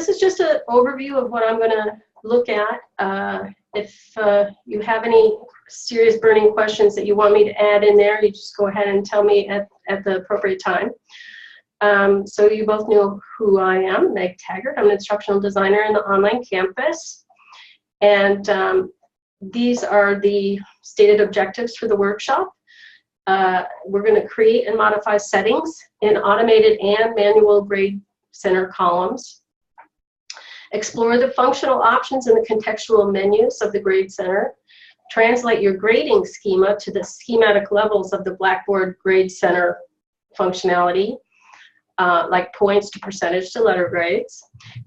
this is just an overview of what I'm going to look at. If you have any serious burning questions that you want me to add in there, you just go ahead and tell me at the appropriate time. So you both know who I am, Meg Taggart. I'm an instructional designer in the online campus. And these are the stated objectives for the workshop. We're going to create and modify settings in automated and manual grade center columns. Explore the functional options in the contextual menus of the Grade Center. Translate your grading schema to the schematic levels of the Blackboard Grade Center functionality, like points to percentage to letter grades,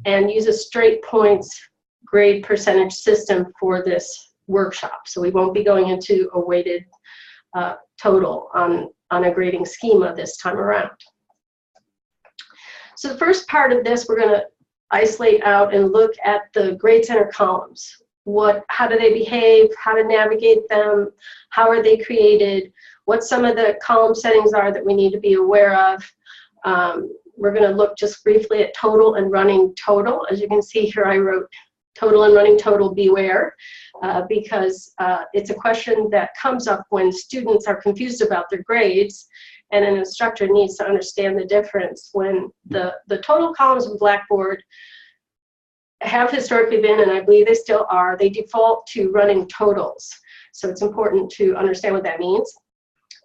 and use a straight points grade percentage system for this workshop. So we won't be going into a weighted total on a grading schema this time around. So the first part of this, we're going to isolate out and look at the Grade Center columns. How do they behave? How to navigate them? How are they created? What some of the column settings are that we need to be aware of. We're going to look just briefly at total and running total. As you can see here, I wrote total and running total beware, because it's a question that comes up when students are confused about their grades, and an instructor needs to understand the difference when the total columns of Blackboard have historically been, and I believe they still are, they default to running totals. So it's important to understand what that means.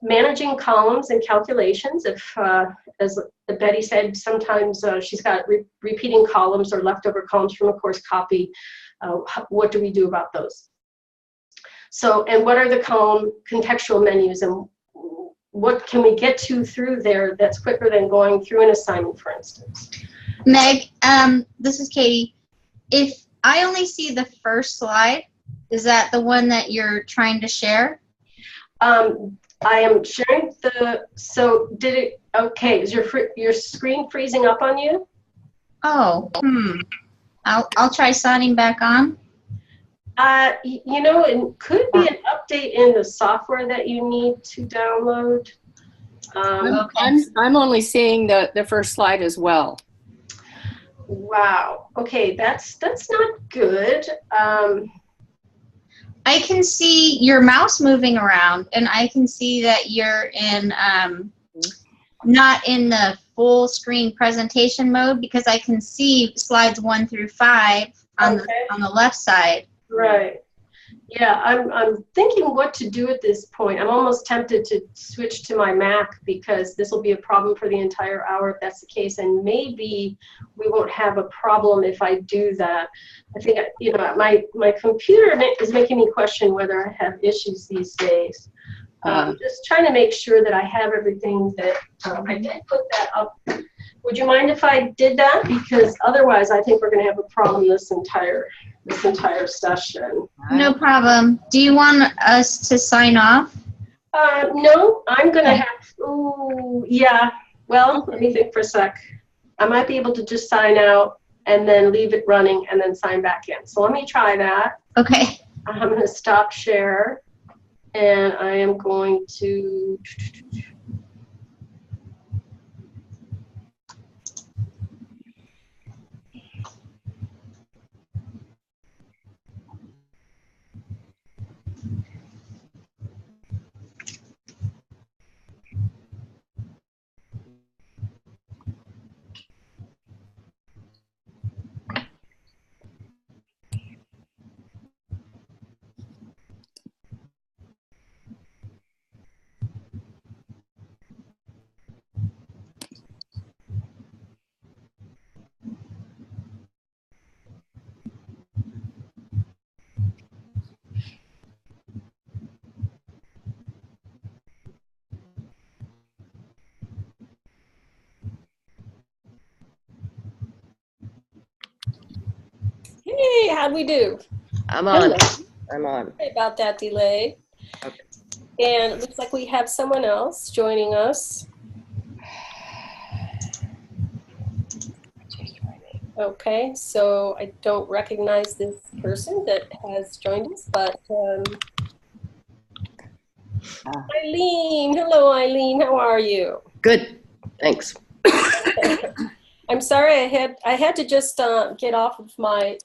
Managing columns and calculations, as Betty said, sometimes she's got repeating columns or leftover columns from a course copy. What do we do about those? So, and what are the column contextual menus, and what can we get to through there that's quicker than going through an assignment, for instance? Meg, this is Katie. If I only see the first slide, is that the one that you're trying to share? I am sharing so did it, okay, is your screen freezing up on you? Oh, I'll try signing back on. You know, it could be an update in the software that you need to download. Okay. I'm only seeing the first slide as well. Wow. Okay, that's not good. I can see your mouse moving around, and I can see that you're in not in the full screen presentation mode, because I can see slides 1 through 5 on the left side. Right. Yeah, I'm thinking what to do at this point. I'm almost tempted to switch to my Mac, because this will be a problem for the entire hour if that's the case, and maybe we won't have a problem if I do that. I think, you know, my computer is making me question whether I have issues these days. Just trying to make sure that I have everything that I did put that up. Would you mind if I did that? Because otherwise, I think we're going to have a problem this entire session. No problem. Do you want us to sign off? No, I'm going to have, ooh, yeah. Well, let me think for a sec. I might be able to just sign out and then leave it running and then sign back in. So let me try that. Okay. I'm going to stop share, and I am going to... Hey, how'd we do? I'm on. Sorry about that delay. Okay. And it looks like we have someone else joining us. Okay, so I don't recognize this person that has joined us, but Eileen. Hello, Eileen. How are you? Good. Thanks. I'm sorry, I had to just get off of my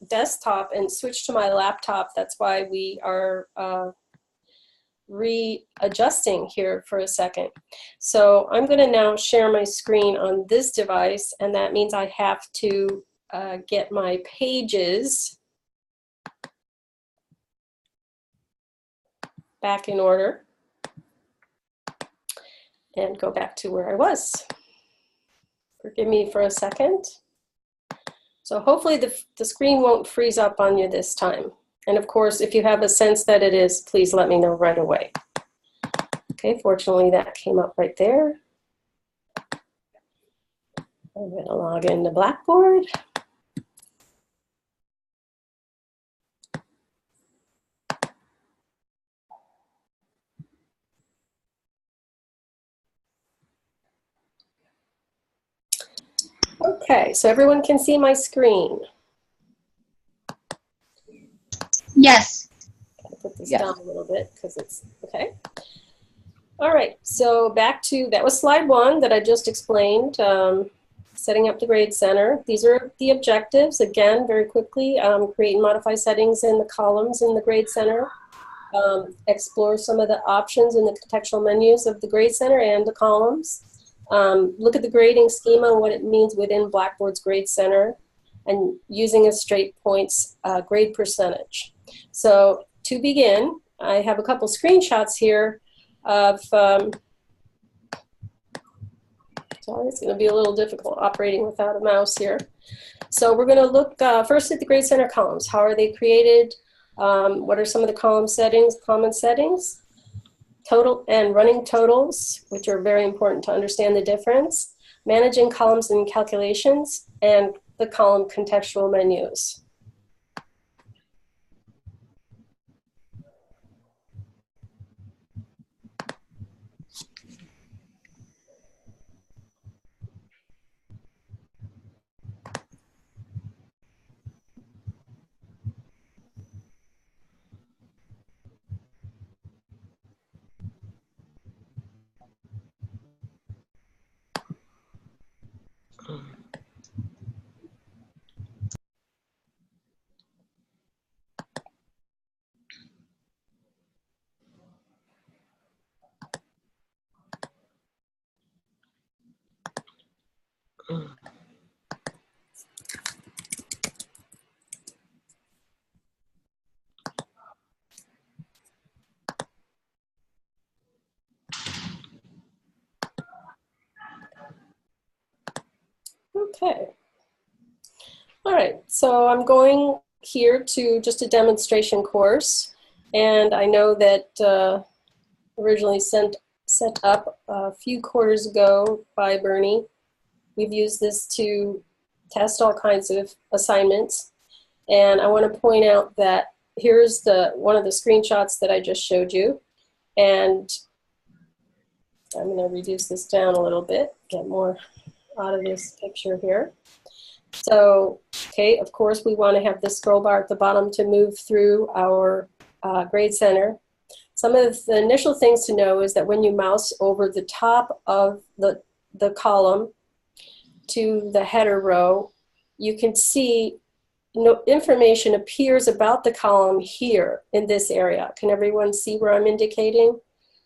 desktop and switch to my laptop. That's why we are readjusting here for a second. So I'm going to now share my screen on this device, and that means I have to get my pages back in order and go back to where I was. Forgive me for a second. So hopefully the screen won't freeze up on you this time. And of course, if you have a sense that it is, please let me know right away. Okay, fortunately that came up right there. I'm gonna log into Blackboard. Okay, so everyone can see my screen. Yes. I'll put this down a little bit because it's okay. All right, so back to, that was slide 1 that I just explained, setting up the grade center. These are the objectives, again, very quickly. Create and modify settings in the columns in the grade center. Explore some of the options in the contextual menus of the grade center and the columns. Look at the grading schema and what it means within Blackboard's grade center, and using a straight points grade percentage. So to begin, I have a couple screenshots here of, sorry, it's going to be a little difficult operating without a mouse here. So we're going to look first at the grade center columns. How are they created? What are some of the column settings, common settings? Total and running totals, which are very important to understand the difference. Managing columns and calculations, and the column contextual menus. Okay. All right, so I'm going here to just a demonstration course, and I know that originally set up a few quarters ago by Bernie. We've used this to test all kinds of assignments, and I want to point out that here's one of the screenshots that I just showed you, and I'm going to reduce this down a little bit, get more out of this picture here. So, okay, of course we want to have the scroll bar at the bottom to move through our grade center. Some of the initial things to know is that when you mouse over the top of the column to the header row, you can see information appears about the column here in this area. Can everyone see where I'm indicating?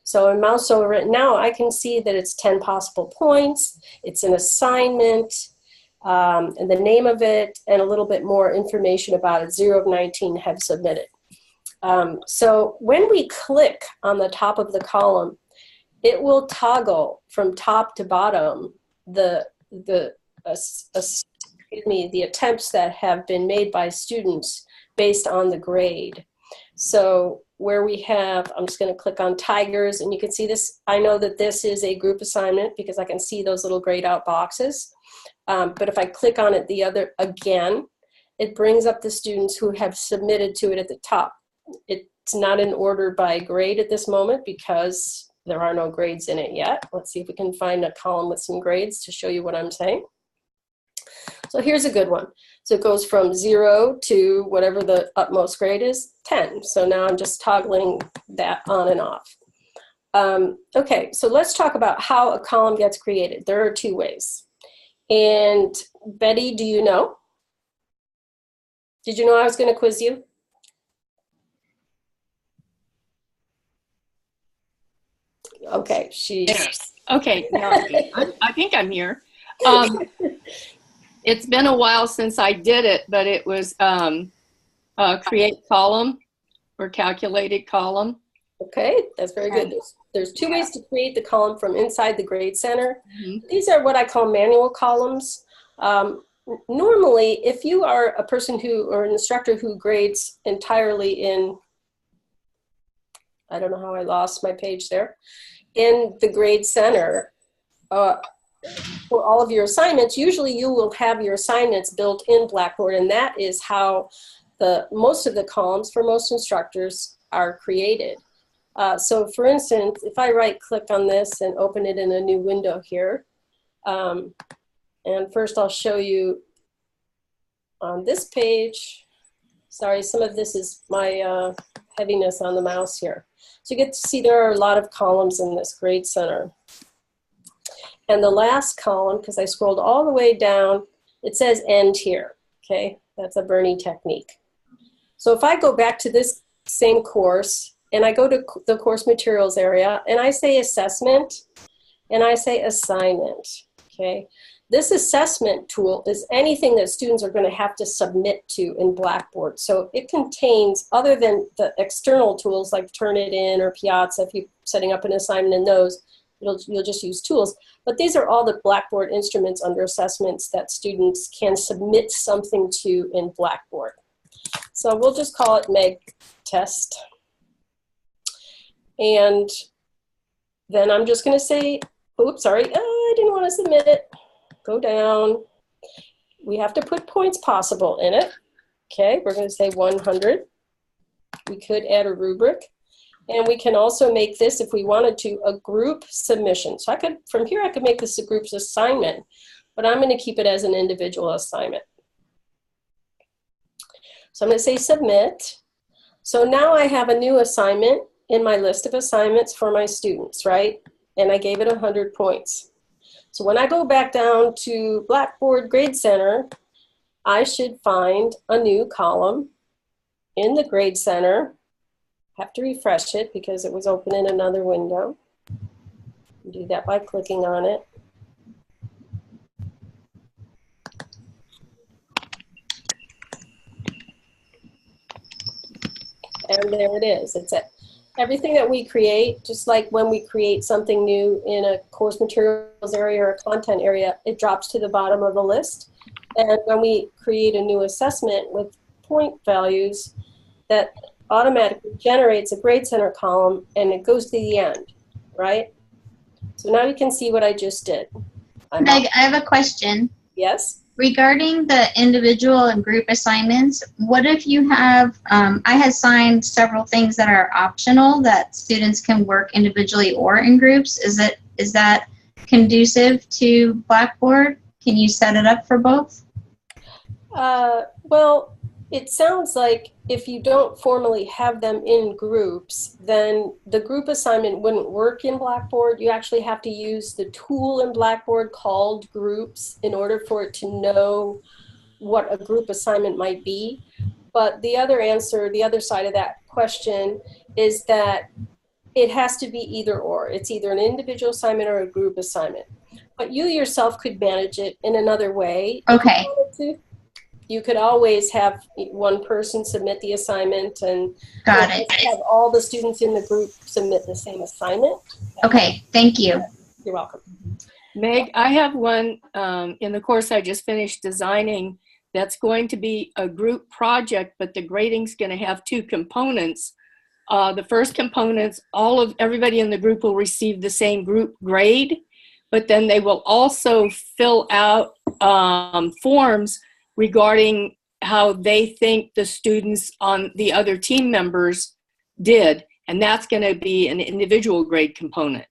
So I mouse over it. Now I can see that it's 10 possible points, it's an assignment, and the name of it, and a little bit more information about it. 0 of 19 have submitted. So when we click on the top of the column, it will toggle from top to bottom the attempts that have been made by students based on the grade. So where we have, I'm just going to click on Tigers, and you can see this. I know that this is a group assignment because I can see those little grayed out boxes. But if I click on it again, it brings up the students who have submitted to it at the top. It's not in order by grade at this moment because there are no grades in it yet. Let's see if we can find a column with some grades to show you what I'm saying. So here's a good one. So it goes from 0 to whatever the utmost grade is, 10. So now I'm just toggling that on and off. Okay, so let's talk about how a column gets created. There are two ways. And Betty, do you know? Did you know I was going to quiz you? Okay, Yes. Okay, now I think I'm here. It's been a while since I did it, but it was create column or calculated column. Okay, that's very good. There's two ways to create the column from inside the Grade Center. Mhm. These are what I call manual columns. Normally, if you are a person or an instructor who grades entirely in, I don't know how I lost my page there, in the Grade Center, for all of your assignments, usually you will have your assignments built in Blackboard, and that is how most of the columns for most instructors are created. So for instance, if I right-click on this and open it in a new window here, and first I'll show you on this page, sorry, some of this is my heaviness on the mouse here. So you get to see there are a lot of columns in this Grade Center. And the last column, because I scrolled all the way down, it says end here, okay? That's a Bernie technique. So if I go back to this same course, and I go to the course materials area, and I say assessment, and I say assignment, okay? This assessment tool is anything that students are going to have to submit to in Blackboard. So it contains, other than the external tools like Turnitin or Piazza, if you're setting up an assignment in those, you'll just use tools. But these are all the Blackboard instruments under assessments that students can submit something to in Blackboard. So we'll just call it Meg Test. And then I'm just going to say, oops, sorry, I didn't want to submit it. Go down. We have to put points possible in it. Okay, we're going to say 100. We could add a rubric. And we can also make this, if we wanted to, a group submission. So I could, from here, I could make this a group's assignment, but I'm going to keep it as an individual assignment. So I'm going to say submit. So now I have a new assignment in my list of assignments for my students, right? And I gave it 100 points. So when I go back down to Blackboard Grade Center, I should find a new column in the Grade Center. Have to refresh it because it was open in another window. Do that by clicking on it. And there it is. It's everything that we create, just like when we create something new in a course materials area or a content area, it drops to the bottom of the list. And when we create a new assessment with point values, that automatically generates a Grade Center column and it goes to the end, right? So now you can see what I just did. Meg, I have a question. Yes? Regarding the individual and group assignments, what if you have, I had signed several things that are optional that students can work individually or in groups. Is that conducive to Blackboard? Can you set it up for both? Well, it sounds like if you don't formally have them in groups, then the group assignment wouldn't work in Blackboard. You actually have to use the tool in Blackboard called Groups in order for it to know what a group assignment might be. But the other answer, the other side of that question is that it has to be either or. It's either an individual assignment or a group assignment. But you yourself could manage it in another way. Okay. You could always have one person submit the assignment and Got it. have all the students in the group submit the same assignment. Okay, thank you. You're welcome. Meg, I have one in the course I just finished designing that's going to be a group project, but the grading's going to have two components. The first component's everybody in the group will receive the same group grade, but then they will also fill out forms regarding how they think the students on the other team members did, and that's going to be an individual grade component.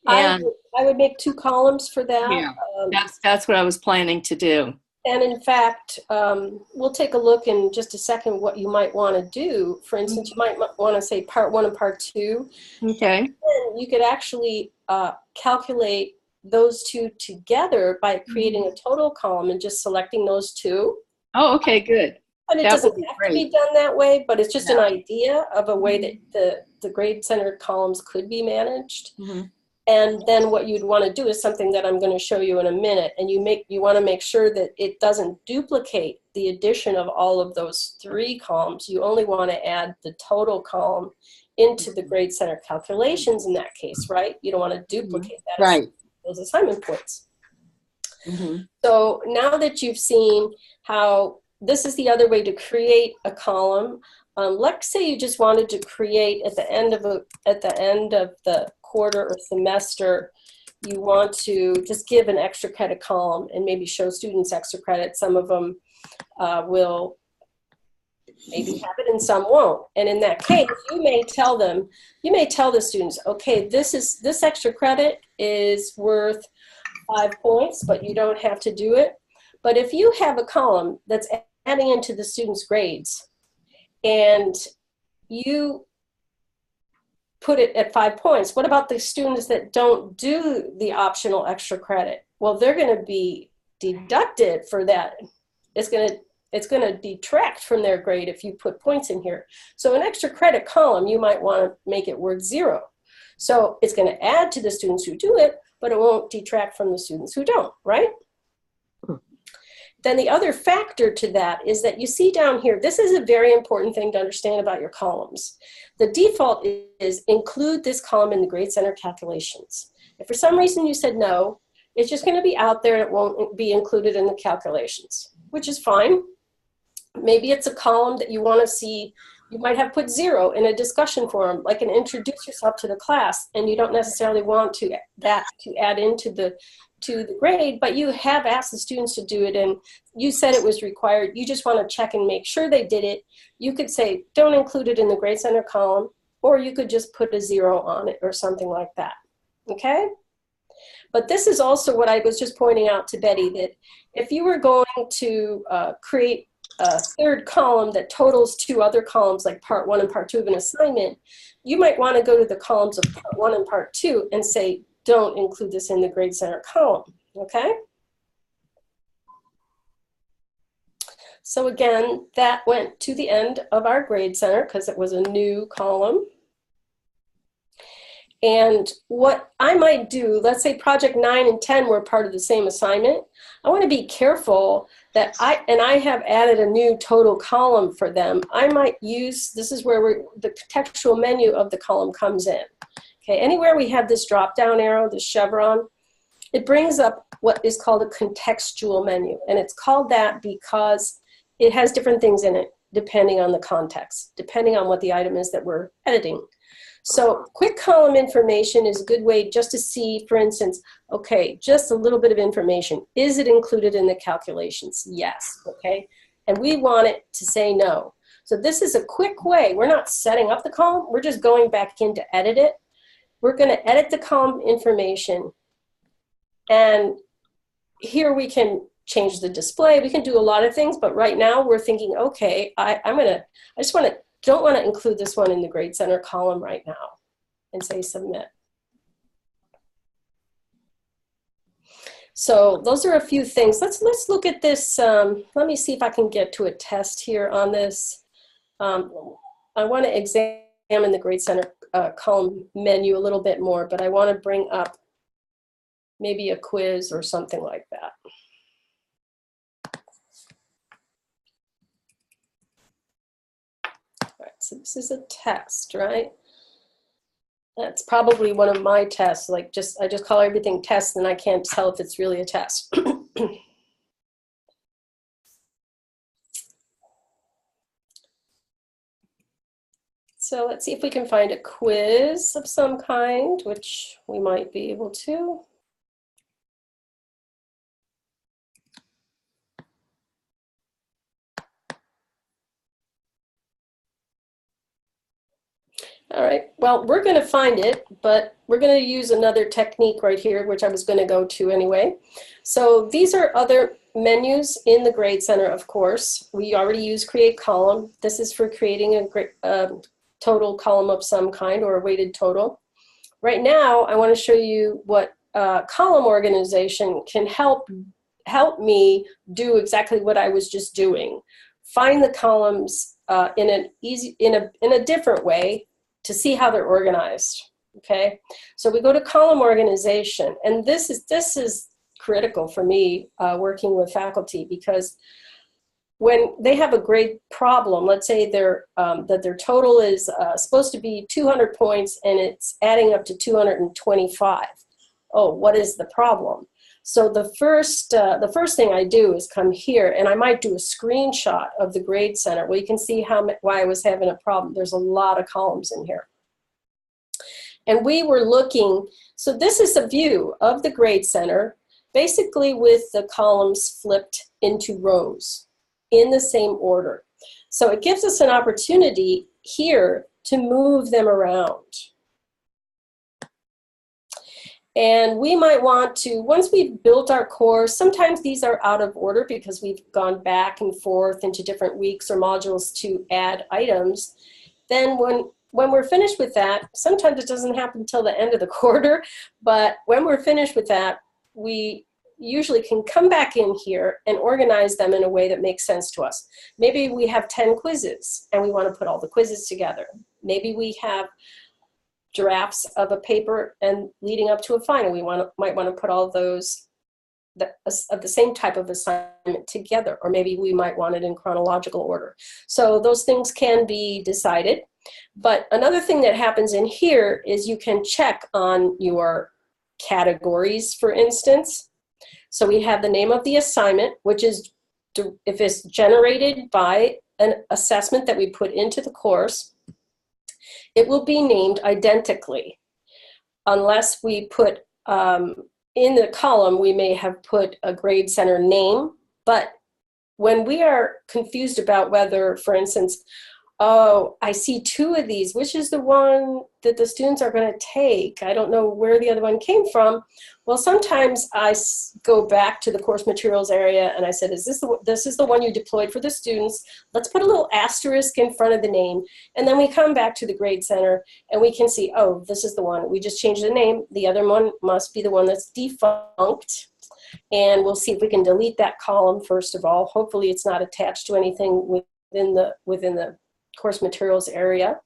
I would make two columns for that. Yeah, that's what I was planning to do. And in fact, we'll take a look in just a second what you might want to do. For instance, you might want to say part 1 and part 2. Okay. And you could actually calculate those two together by creating a total column and just selecting those two. Oh, okay, good. But it That doesn't would be have to great. be done that way, but it's just No. an idea of a way that the grade center columns could be managed. Mhm. And then what you'd want to do is something that I'm going to show you in a minute. And you want to make sure that it doesn't duplicate the addition of all of those three columns. You only want to add the total column into the grade center calculations in that case, right? You don't want to duplicate that as those assignment points. Mhm. So now that you've seen how this is the other way to create a column, let's say you just wanted to create at the end of the quarter or semester, you want to just give an extra credit column and maybe show students extra credit. Some of them will maybe have it and some won't. And in that case, you may tell the students, okay, this extra credit is worth 5 points, but you don't have to do it. But if you have a column that's adding into the students' grades and you put it at 5 points, what about the students that don't do the optional extra credit? Well, they're going to be deducted for that. It's going to detract from their grade if you put points in here. So an extra credit column, you might want to make it worth 0. So it's going to add to the students who do it, but it won't detract from the students who don't, right? Then the other factor to that is that you see down here, this is a very important thing to understand about your columns. The default is include this column in the grade center calculations. If for some reason you said no, it's just going to be out there and it won't be included in the calculations, which is fine. Maybe it's a column that you want to see. You might have put 0 in a discussion forum, like an introduce yourself to the class, and you don't necessarily want to add into the grade, but you have asked the students to do it and you said it was required. You just want to check and make sure they did it. You could say, don't include it in the grade center column, or you could just put a 0 on it or something like that, okay? But this is also what I was just pointing out to Betty, that if you were going to create a third column that totals 2 other columns, like part 1 and part 2 of an assignment, you might want to go to the columns of part 1 and part 2 and say, don't include this in the grade center column, okay? So again, that went to the end of our grade center because it was a new column. And what I might do, let's say project 9 and 10 were part of the same assignment. I want to be careful that I have added a new total column for them. I might use, this is where the contextual menu of the column comes in. Okay, anywhere we have this drop down arrow, this chevron, it brings up what is called a contextual menu. And it's called that because it has different things in it depending on the context, depending on what the item is that we're editing. So quick column information is a good way just to see, for instance, okay, just a little bit of information. Is it included in the calculations? Yes, okay? And we want it to say no. So this is a quick way. We're not setting up the column. We're just going back in to edit it. We're going to edit the column information. And here we can change the display. We can do a lot of things, but right now we're thinking, okay, don't want to include this one in the grade center column right now, and say submit. So those are a few things. Let's look at this. Let me see if I can get to a test here on this. I want to examine the grade center column menu a little bit more, but I want to bring up maybe a quiz or something like that. So this is a test, right? That's probably one of my tests. Like I just call everything test, and I can't tell if it's really a test. So let's see if we can find a quiz of some kind, which we might be able to. All right, well, we're going to find it, but we're going to use another technique right here, which I was going to go to anyway. So these are other menus in the Grade Center, of course. We already use Create Column. This is for creating a total column of some kind or a weighted total. Right now, I want to show you what column organization can help me do exactly what I was just doing. Find the columns in a different way to see how they're organized. Okay, so we go to column organization, and this is critical for me working with faculty, because when they have a grade problem, let's say that their total is supposed to be 200 points and it's adding up to 225. Oh, what is the problem? So the first thing I do is come here, and I might do a screenshot of the Grade Center where you can see why I was having a problem. There's a lot of columns in here. And we were looking, so this is a view of the Grade Center, basically with the columns flipped into rows in the same order. So it gives us an opportunity here to move them around. And we might want to, once we've built our course, sometimes these are out of order because we've gone back and forth into different weeks or modules to add items. Then when we're finished with that, sometimes it doesn't happen until the end of the quarter, but when we're finished with that, we usually can come back in here and organize them in a way that makes sense to us. Maybe we have 10 quizzes and we want to put all the quizzes together. Maybe we have drafts of a paper and leading up to a final. We might want to put all those of the same type of assignment together, or maybe we might want it in chronological order. So those things can be decided. But another thing that happens in here is you can check on your categories, for instance. So we have the name of the assignment, which is if it's generated by an assessment that we put into the course, it will be named identically, unless we put in the column, we may have put a Grade Center name. But when we are confused about whether, for instance, oh, I see 2 of these, which is the one that the students are going to take? I don't know where the other one came from. Well, sometimes I go back to the course materials area and I said, this is the one you deployed for the students. Let's put a little asterisk in front of the name. And then we come back to the Grade Center and we can see, oh, this is the one. We just changed the name. The other one must be the one that's defunct. And we'll see if we can delete that column first of all. Hopefully it's not attached to anything within the course materials area.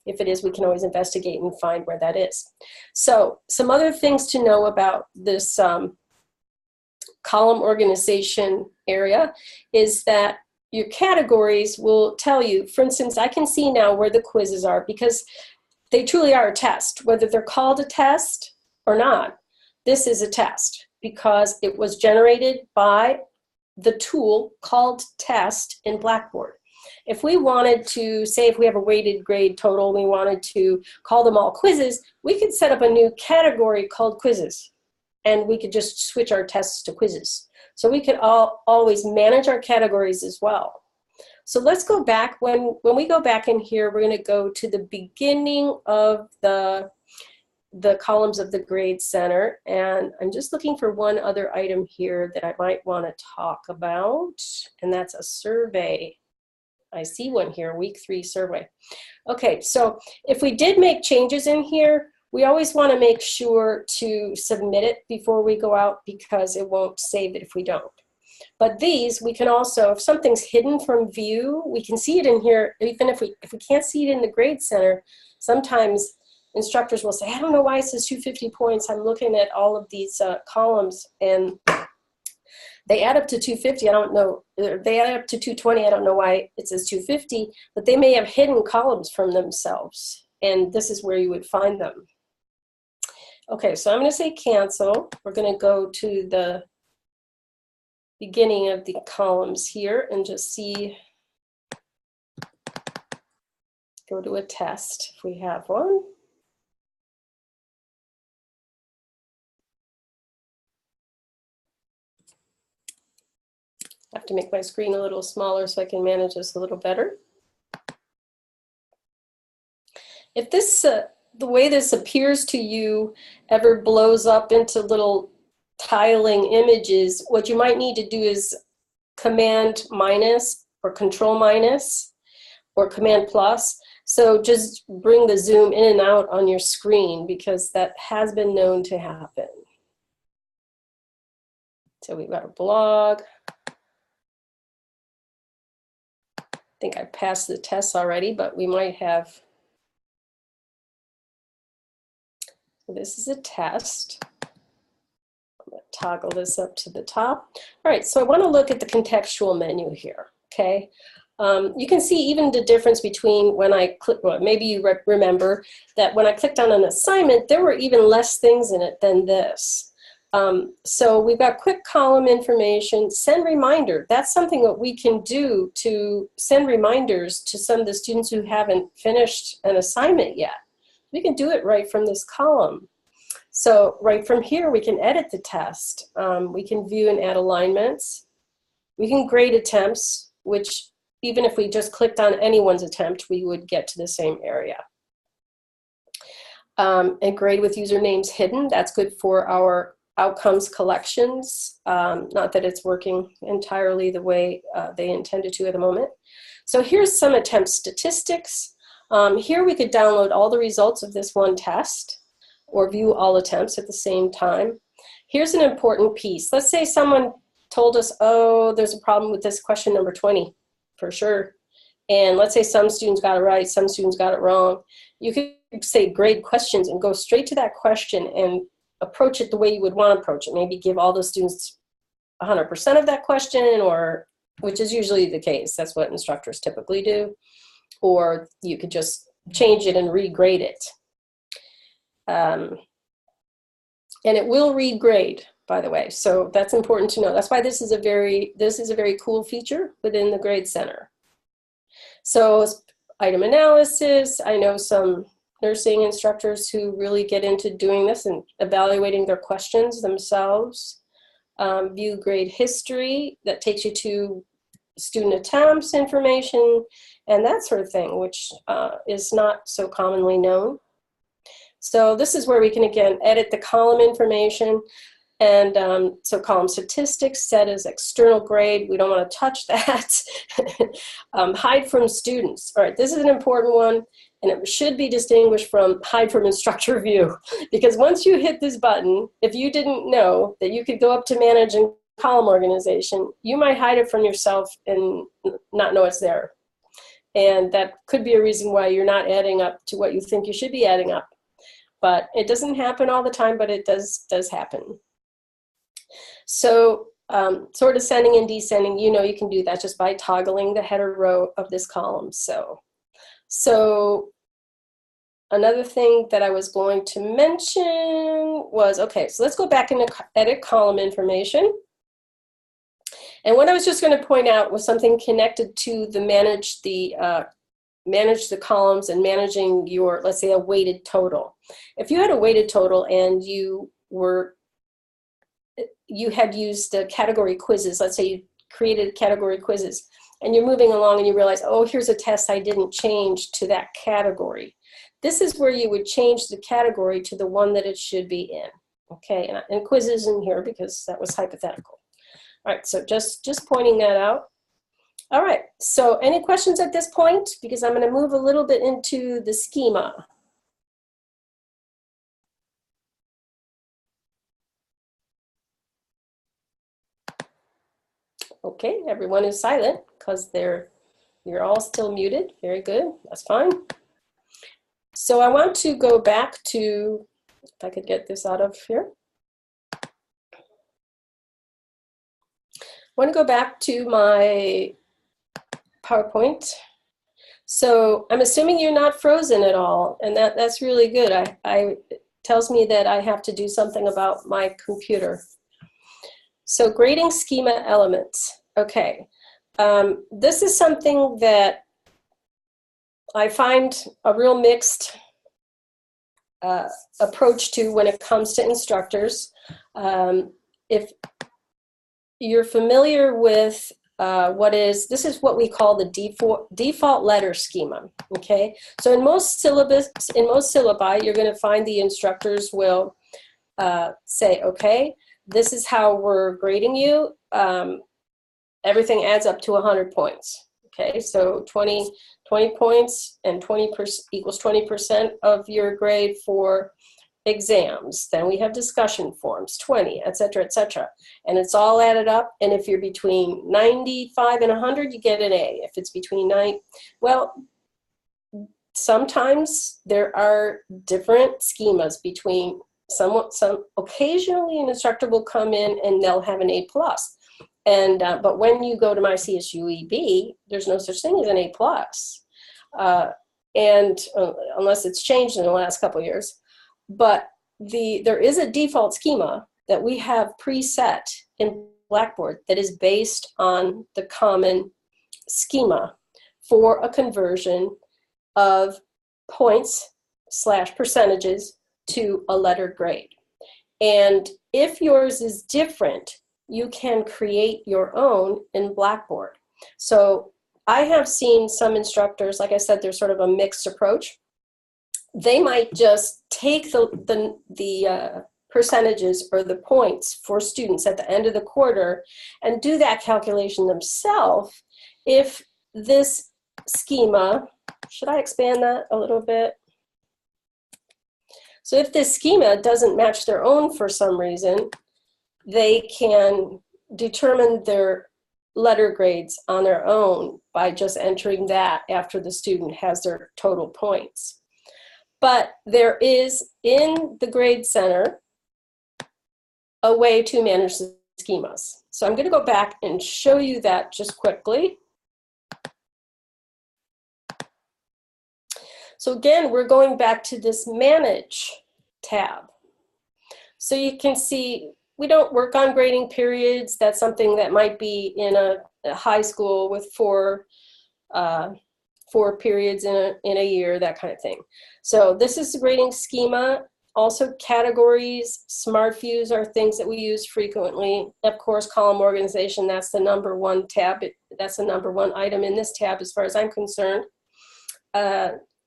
If it is, we can always investigate and find where that is. So some other things to know about this column organization area is that your categories will tell you, for instance, I can see now where the quizzes are because they truly are a test. Whether they're called a test or not, this is a test because it was generated by the tool called test in Blackboard. If we wanted to, say if we have a weighted grade total, we wanted to call them all quizzes, we could set up a new category called quizzes. And we could just switch our tests to quizzes. So we could always manage our categories as well. So let's go back. When we go back in here, we're going to go to the beginning of the columns of the Grade Center. And I'm just looking for one other item here that I might want to talk about. And that's a survey. I see one here, week 3 survey. Okay, so if we did make changes in here, we always want to make sure to submit it before we go out because it won't save it if we don't. But these, we can also, if something's hidden from view, we can see it in here, even if we can't see it in the Grade Center. Sometimes instructors will say, I don't know why it says 250 points. I'm looking at all of these columns and they add up to 250, I don't know, they add up to 220, I don't know why it says 250, but they may have hidden columns from themselves, and this is where you would find them. Okay, so I'm going to say cancel. We're going to go to the beginning of the columns here and just see, go to a test if we have one. I have to make my screen a little smaller so I can manage this a little better. If this, the way this appears to you ever blows up into little tiling images, what you might need to do is Command minus or Control minus or Command plus. So just bring the zoom in and out on your screen because that has been known to happen. So we've got a blog. I think I passed the tests already, but we might have. So this is a test. I'm going to toggle this up to the top. All right, so I want to look at the contextual menu here, okay? You can see even the difference between when I click, well, maybe you remember that when I clicked on an assignment, there were even less things in it than this. So we've got quick column information, send reminder. That's something that we can do to send reminders to some of the students who haven't finished an assignment yet. We can do it right from this column. So right from here, we can edit the test. We can view and add alignments. We can grade attempts, which even if we just clicked on anyone's attempt, we would get to the same area. And grade with usernames hidden. That's good for our outcomes collections. Not that it's working entirely the way they intended to at the moment. So here's some attempt statistics. Here we could download all the results of this one test or view all attempts at the same time. Here's an important piece. Let's say someone told us, oh, there's a problem with this question number 20, for sure. And let's say some students got it right, some students got it wrong. You could say grade questions and go straight to that question and approach it the way you would want to approach it. Maybe give all the students 100% of that question, or which is usually the case. That's what instructors typically do. Or you could just change it and regrade it. And it will read grade, by the way. So that's important to know. That's why this is a very cool feature within the Grade Center. So item analysis, I know some nursing instructors who really get into doing this and evaluating their questions themselves. View grade history, that takes you to student attempts information and that sort of thing, which is not so commonly known. So this is where we can, again, edit the column information. And so column statistics set as external grade. We don't want to touch that. Hide from students. All right, this is an important one, and it should be distinguished from hide from instructor view. Because once you hit this button, if you didn't know that you could go up to manage and column organization, you might hide it from yourself and not know it's there. And that could be a reason why you're not adding up to what you think you should be adding up. But it doesn't happen all the time, but it does happen. So sort of ascending and descending, you know, you can do that just by toggling the header row of this column. So another thing that I was going to mention was, okay, so let's go back and edit column information. And what I was just going to point out was something connected to the manage the columns and managing your, let's say, a weighted total. If you had a weighted total and you had used category quizzes, let's say you created category quizzes, and you're moving along and you realize, oh, here's a test I didn't change to that category. This is where you would change the category to the one that it should be in. Okay, and quizzes in here because that was hypothetical. All right, so just pointing that out. All right, so any questions at this point? Because I'm going to move a little bit into the schema. Okay, everyone is silent because you're all still muted. Very good, that's fine. So I want to go back to, if I could get this out of here. I want to go back to my PowerPoint. So I'm assuming you're not frozen at all, and that's really good. It tells me that I have to do something about my computer. So grading schema elements. Okay, this is something that I find a real mixed approach to when it comes to instructors. If you're familiar with this is what we call the default letter schema, okay? So in most syllabi, you're gonna find the instructors will say, okay, this is how we're grading you. Everything adds up to 100 points, okay? So 20 points and 20% equals 20% of your grade for exams, then we have discussion forms, 20, et cetera, and it's all added up. And if you're between 95 and 100, you get an A. If it's between 9, well, sometimes there are different schemas between some occasionally an instructor will come in and they'll have an A+. And but when you go to my CSUEB, there's no such thing as an A+. And unless it's changed in the last couple of years. But there is a default schema that we have preset in Blackboard that is based on the common schema for a conversion of points/percentages to a letter grade. And if yours is different, you can create your own in Blackboard. So I have seen some instructors, like I said, there's sort of a mixed approach. They might just take the percentages or the points for students at the end of the quarter and do that calculation themselves. If this schema, should I expand that a little bit? So if this schema doesn't match their own for some reason, they can determine their letter grades on their own by just entering that after the student has their total points. But there is in the Grade Center a way to manage the schemas. So I'm going to go back and show you that just quickly. So again, we're going back to this Manage tab. So you can see we don't work on grading periods. That's something that might be in a high school with four periods in a year, that kind of thing. So this is the grading schema. Also categories, smart views are things that we use frequently. Of course, column organization, that's the #1 tab. That's the #1 item in this tab as far as I'm concerned.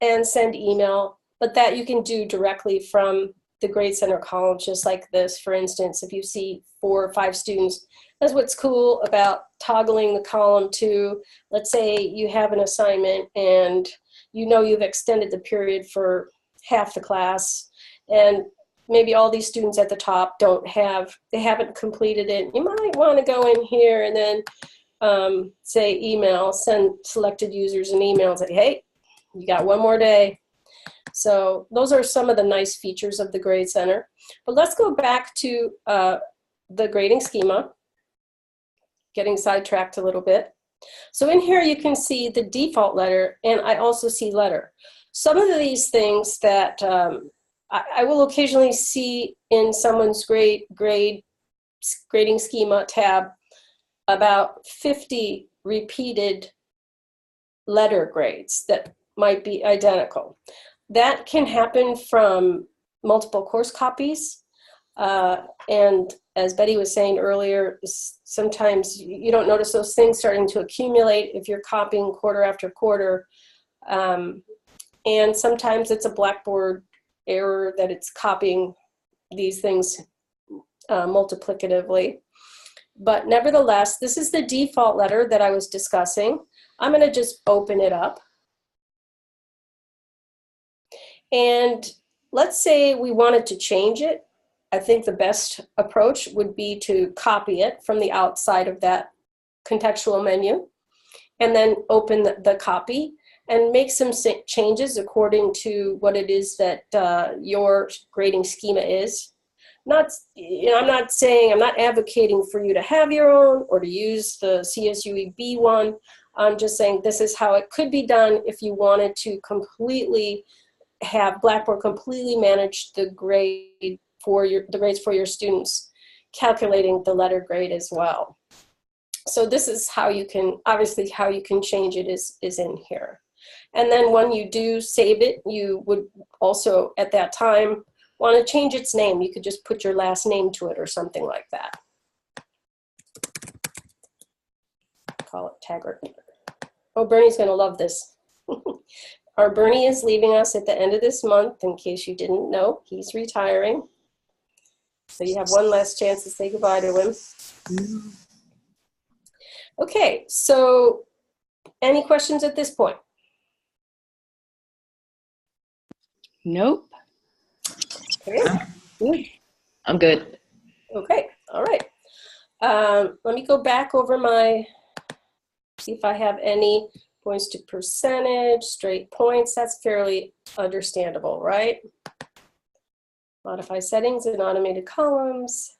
And send email, but that you can do directly from the Grade Center column, just like this. For instance, if you see 4 or 5 students, that's what's cool about toggling the column to, let's say you have an assignment and you know you've extended the period for half the class, and maybe all these students at the top they haven't completed it. You might want to go in here and then say email, send selected users an email and say, hey, you got 1 more day. So those are some of the nice features of the Grade Center. But let's go back to the grading schema, getting sidetracked a little bit. So in here you can see the default letter, and I also see letter. Some of these things that I will occasionally see in someone's grading schema tab, about 50 repeated letter grades that might be identical. That can happen from multiple course copies. And as Betty was saying earlier, sometimes you don't notice those things starting to accumulate if you're copying quarter after quarter. And sometimes it's a Blackboard error that it's copying these things multiplicatively. But nevertheless, this is the default letter that I was discussing. I'm going to just open it up. And let's say we wanted to change it. I think the best approach would be to copy it from the outside of that contextual menu and then open the copy and make some changes according to what it is that your grading schema is. I'm not advocating for you to have your own or to use the CSUEB one. I'm just saying this is how it could be done if you wanted to completely have Blackboard completely manage the grade the grades for your students, calculating the letter grade as well. So this is how you can, obviously how you can change it is in here. And then when you do save it, you would also at that time want to change its name. You could just put your last name to it or something like that. Call it Taggart. Oh, Bernie's going to love this. Our Bernie is leaving us at the end of this month. In case you didn't know, he's retiring. So you have one last chance to say goodbye to him. Okay, so any questions at this point? Nope. Okay. I'm good. Okay, all right. Let me go back over see if I have any points to percentage, straight points. That's fairly understandable, right? Modify settings in automated columns.